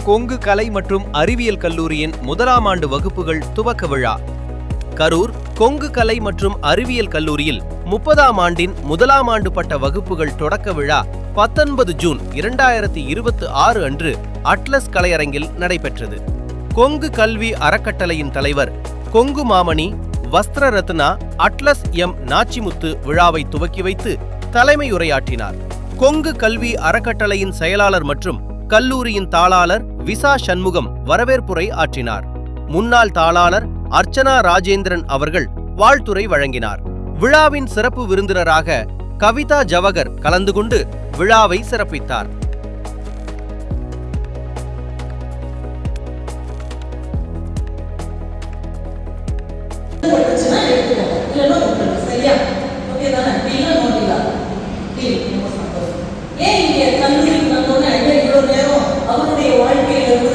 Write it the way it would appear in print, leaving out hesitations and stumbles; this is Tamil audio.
கொங்கு கலை மற்றும் அறிவியல் கல்லூரியின் முதலாம் ஆண்டு வகுப்புகள் துவக்க விழா. கரூர் கொங்கு கலை மற்றும் அறிவியல் கல்லூரியில் 30ஆம் ஆண்டின் முதலாம் ஆண்டு பட்ட வகுப்புகள் தொடக்க விழா 19 ஜூன் 2026 அன்று அட்லஸ் கலையரங்கில் நடைபெற்றது. கொங்கு கல்வி அறக்கட்டளையின் தலைவர் கொங்கு மாமணி வஸ்திர ரத்னா அட்லஸ் எம் நாச்சிமுத்து விழாவை துவக்கி வைத்து தலைமையுரையாற்றினார். கொங்கு கல்வி அறக்கட்டளையின் செயலாளர் மற்றும் கல்லூரியின் தாளாளர் விசா சண்முகம் வரவேற்புரை ஆற்றினார். முன்னாள் தாளாளர் அர்ச்சனா ராஜேந்திரன் அவர்கள் வாழ்த்துரை வழங்கினார். விழாவின் சிறப்பு விருந்தினராக கவிதா ஜவகர் கலந்து கொண்டு விழாவை சிறப்பித்தார். அவருடைய வாழ்க்கையில் இருந்து